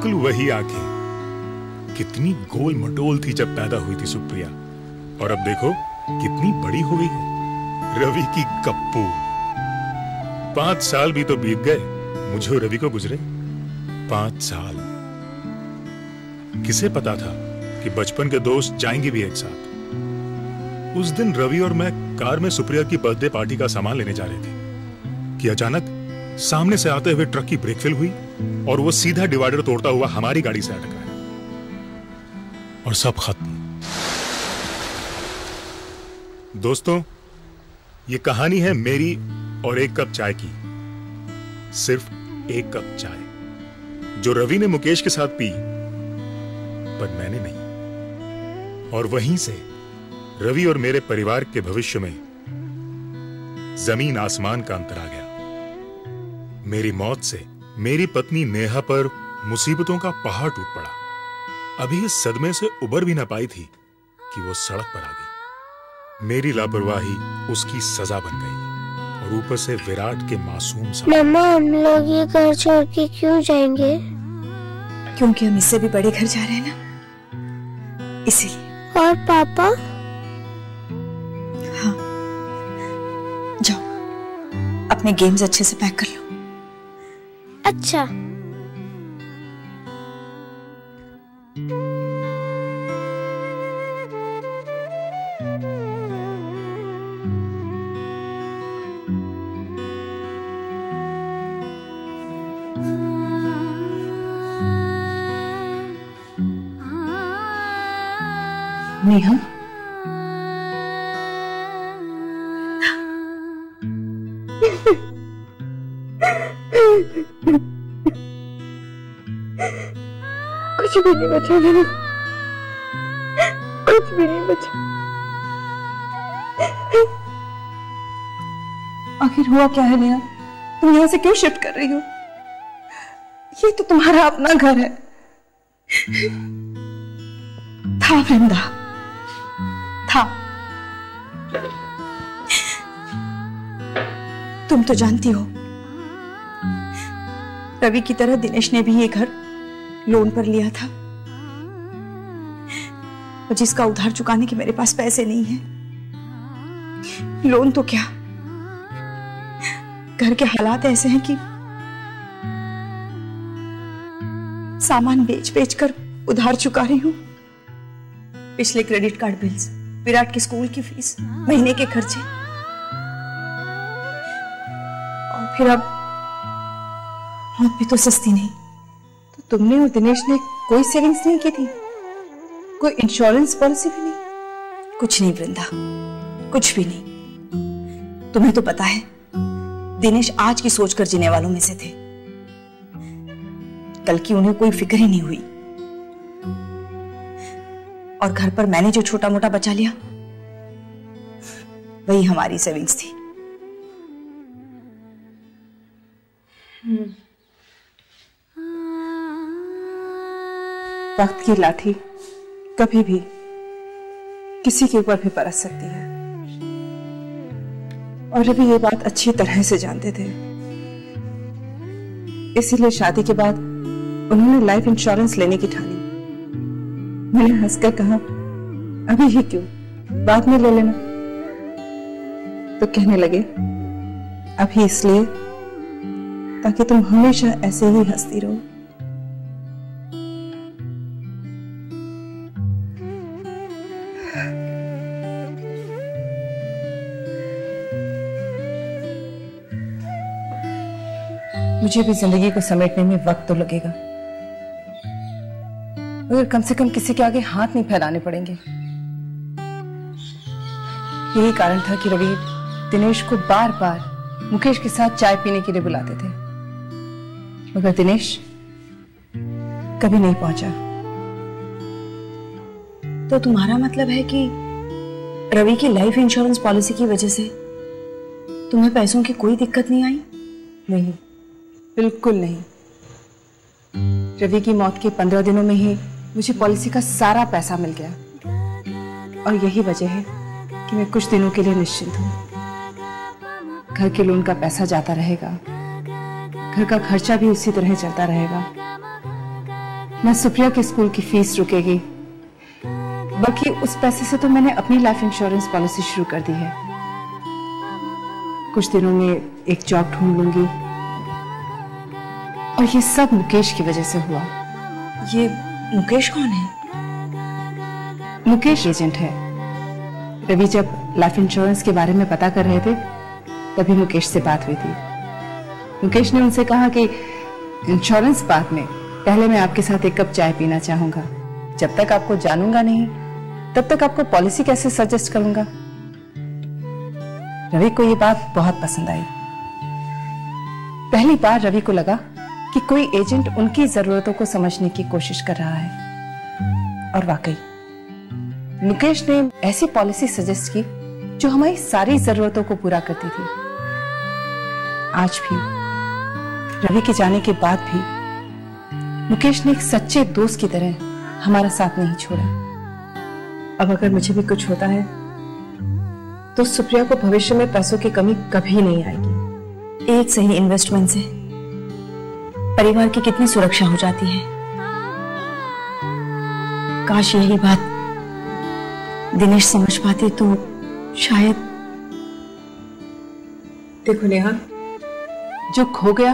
बिल्कुल वही आंखें। कितनी गोल मटोल थी जब पैदा हुई थी सुप्रिया, और अब देखो कितनी बड़ी हो गई है। रवि की गप्पू। 5 साल भी तो बीत गए मुझे और रवि को गुजरे। 5 साल। किसे पता था कि बचपन के दोस्त जाएंगे भी एक साथ। उस दिन रवि और मैं कार में सुप्रिया की बर्थडे पार्टी का सामान लेने जा रहे थे कि अचानक सामने से आते हुए ट्रक की ब्रेक फेल हुई और वो सीधा डिवाइडर तोड़ता हुआ हमारी गाड़ी से टकराया और सब खत्म। दोस्तों, ये कहानी है मेरी और एक कप चाय की। सिर्फ एक कप चाय जो रवि ने मुकेश के साथ पी, पर मैंने नहीं। और वहीं से रवि और मेरे परिवार के भविष्य में जमीन आसमान का अंतर आ गया। मेरी मौत से मेरी पत्नी नेहा पर मुसीबतों का पहाड़ टूट पड़ा। अभी इस सदमे से उबर भी ना पाई थी कि वो सड़क पर आ गई। मेरी लापरवाही उसकी सजा बन गई और ऊपर से विराट के मासूम सा। मम्मा, हम लोग ये घर छोड़ के क्यों जाएंगे? क्योंकि हम इससे भी बड़े घर जा रहे हैं ना, इसीलिए। और पापा? हाँ, जाओ अपने गेम्स अच्छे से पैक कर लो। अच्छा। नेहा, कुछ भी नहीं बचा मेरे, कुछ भी नहीं बचा। आखिर हुआ क्या है नेहा? तुम यहाँ से क्यों शिफ्ट कर रही हो? ये तो तुम्हारा अपना घर है। था वृंदा, था। तुम तो जानती हो, रवि की तरह दिनेश ने भी ये घर लोन पर लिया था, और जिसका उधार चुकाने के मेरे पास पैसे नहीं है। लोन तो क्या, घर के हालात ऐसे हैं कि सामान बेच बेच कर उधार चुका रही हूं। पिछले क्रेडिट कार्ड बिल्स, विराट के स्कूल की फीस, महीने के खर्चे, और फिर अब मौत भी तो सस्ती नहीं। तो तुमने और दिनेश ने कोई सेविंग्स नहीं की थी? कोई इंश्योरेंस पॉलिसी भी नहीं? कुछ नहीं वृंदा, कुछ भी नहीं। तुम्हें तो पता है दिनेश आज की सोचकर जीने वालों में से थे। कल की उन्हें कोई फिक्र ही नहीं हुई। और घर पर मैंने जो छोटा मोटा बचा लिया, वही हमारी सेविंग्स थी। वक्त की लाठी कभी भी किसी के ऊपर भी बरस सकती है, और रवि ये बात अच्छी तरह से जानते थे। इसीलिए शादी के बाद उन्होंने लाइफ इंश्योरेंस लेने की ठानी। मैंने हंसकर कहा, अभी ही क्यों, बाद में ले लेना। तो कहने लगे, अभी इसलिए ताकि तुम हमेशा ऐसे ही हंसती रहो। मुझे भी जिंदगी को समेटने में वक्त तो लगेगा, मगर कम से कम किसी के आगे हाथ नहीं फैलाने पड़ेंगे। यही कारण था कि रवि दिनेश को बार बार मुकेश के साथ चाय पीने के लिए बुलाते थे, मगर दिनेश कभी नहीं पहुंचा। तो तुम्हारा मतलब है कि रवि की लाइफ इंश्योरेंस पॉलिसी की वजह से तुम्हें पैसों की कोई दिक्कत नहीं आई? नहीं, बिल्कुल नहीं। रवि की मौत के 15 दिनों में ही मुझे पॉलिसी का सारा पैसा मिल गया, और यही वजह है कि मैं कुछ दिनों के लिए निश्चिंत हूँ। घर के लोन का पैसा जाता रहेगा, घर का खर्चा भी उसी तरह चलता रहेगा, न सुप्रिया के स्कूल की फीस रुकेगी, बल्कि उस पैसे से तो मैंने अपनी लाइफ इंश्योरेंस पॉलिसी शुरू कर दी है। कुछ दिनों में एक जॉब ढूंढ लूंगी, और ये सब मुकेश की वजह से हुआ। ये मुकेश कौन है? मुकेश एजेंट है। रवि जब लाइफ इंश्योरेंस के बारे में पता कर रहे थे, तभी मुकेश से बात हुई थी। मुकेश ने उनसे कहा कि इंश्योरेंस बात में पहले मैं आपके साथ एक कप चाय पीना चाहूंगा। जब तक आपको जानूंगा नहीं, तब तक आपको पॉलिसी कैसे सजेस्ट करूंगा। रवि को ये बात बहुत पसंद आई। पहली बार रवि को लगा कि कोई एजेंट उनकी जरूरतों को समझने की कोशिश कर रहा है। और वाकई मुकेश ने ऐसी पॉलिसी सजेस्ट की जो हमारी सारी जरूरतों को पूरा करती थी। आज भी, रवि के जाने के बाद भी, मुकेश ने एक सच्चे दोस्त की तरह हमारा साथ नहीं छोड़ा। अब अगर मुझे भी कुछ होता है तो सुप्रिया को भविष्य में पैसों की कमी कभी नहीं आएगी। एक सही इन्वेस्टमेंट से परिवार की कितनी सुरक्षा हो जाती है। काश यही बात दिनेश समझ पाते तो शायद। देखो नेहा, जो खो गया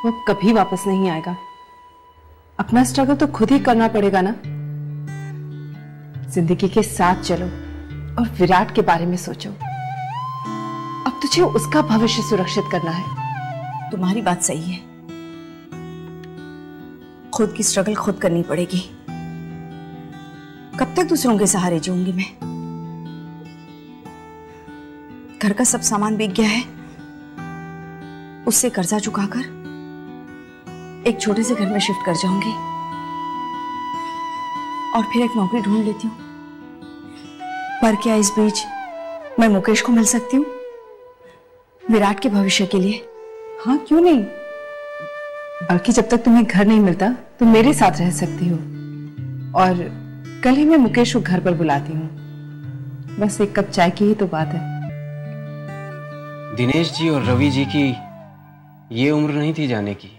वो कभी वापस नहीं आएगा। अपना स्ट्रगल तो खुद ही करना पड़ेगा ना। जिंदगी के साथ चलो और विराट के बारे में सोचो। अब तुझे उसका भविष्य सुरक्षित करना है। तुम्हारी बात सही है, खुद की स्ट्रगल खुद करनी पड़ेगी। कब तक दूसरों के सहारे जीऊंगी मैं? घर का सब सामान बिक गया है, उससे कर्जा चुकाकर एक छोटे से घर में शिफ्ट कर जाऊंगी और फिर एक नौकरी ढूंढ लेती हूँ। पर क्या इस बीच मैं मुकेश को मिल सकती हूँ विराट के भविष्य के लिए? हाँ, क्यों नहीं। बल्कि जब तक तुम्हें घर नहीं मिलता तो मेरे साथ रह सकती हो। और कल ही मैं मुकेश को घर पर बुलाती हूँ। बस एक कप चाय की ही तो बात है। दिनेश जी और रवि जी की ये उम्र नहीं थी जाने की।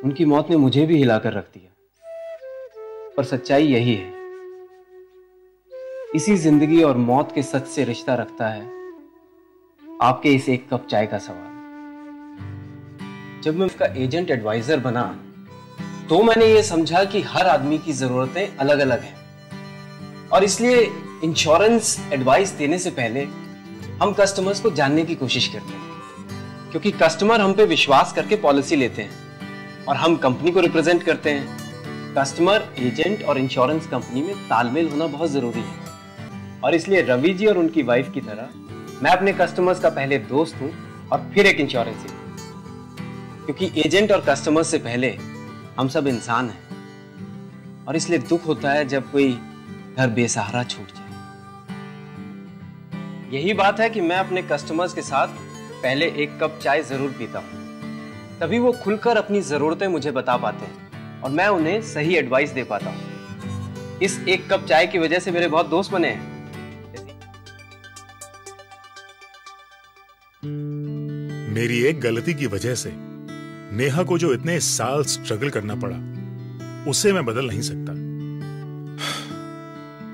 उनकी मौत ने मुझे भी हिलाकर रख दिया। पर सच्चाई यही है, इसी जिंदगी और मौत के सच से रिश्ता रखता है आपके इस एक कप चाय का सवाल। जब मैं उसका एजेंट एडवाइजर बना तो मैंने ये समझा कि हर आदमी की जरूरतें अलग अलग हैं, और इसलिए इंश्योरेंस एडवाइस देने से पहले हम कस्टमर्स को जानने की कोशिश करते हैं, क्योंकि कस्टमर हम पे विश्वास करके पॉलिसी लेते हैं और हम कंपनी को रिप्रेजेंट करते हैं। कस्टमर, एजेंट और इंश्योरेंस कंपनी में तालमेल होना बहुत जरूरी है, और इसलिए रवि जी और उनकी वाइफ की तरह मैं अपने कस्टमर्स का पहले दोस्त हूं और फिर एक इंश्योरेंस एजेंट, क्योंकि एजेंट और कस्टमर से पहले हम सब इंसान हैं, और इसलिए दुख होता है जब कोई घर बेसहारा छूट जाए। यही बात है कि मैं अपने कस्टमर्स के साथ पहले एक कप चाय जरूर पीता हूं, तभी वो खुलकर अपनी जरूरतें मुझे बता पाते हैं और मैं उन्हें सही एडवाइस दे पाता हूं। इस एक कप चाय की वजह से मेरे बहुत दोस्त बने हैं। मेरी एक गलती की वजह से नेहा को जो इतने साल स्ट्रगल करना पड़ा, उसे मैं बदल नहीं सकता।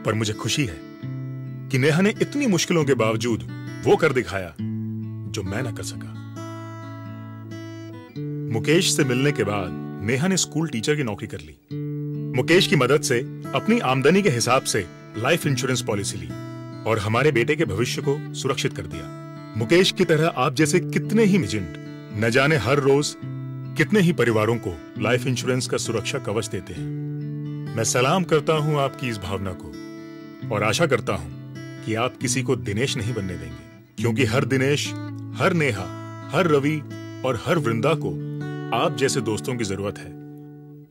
पर मुझे खुशी है कि नेहा ने इतनी मुश्किलों के बावजूद वो कर दिखाया जो मैं ना कर सका। मुकेश से मिलने के बाद नेहा ने स्कूल टीचर की नौकरी कर ली। मुकेश की मदद से अपनी आमदनी के हिसाब से लाइफ इंश्योरेंस पॉलिसी ली और हमारे बेटे के भविष्य को सुरक्षित कर दिया। मुकेश की तरह आप जैसे कितने ही एजेंट न जाने हर रोज कितने ही परिवारों को लाइफ इंश्योरेंस का सुरक्षा कवच देते हैं। मैं सलाम करता हूं आपकी इस भावना को और आशा करता हूं कि आप किसी को दिनेश नहीं बनने देंगे, क्योंकि हर दिनेश, हर नेहा, हर रवि और हर वृंदा को आप जैसे दोस्तों की जरूरत है,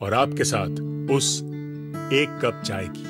और आपके साथ उस एक कप चाय की।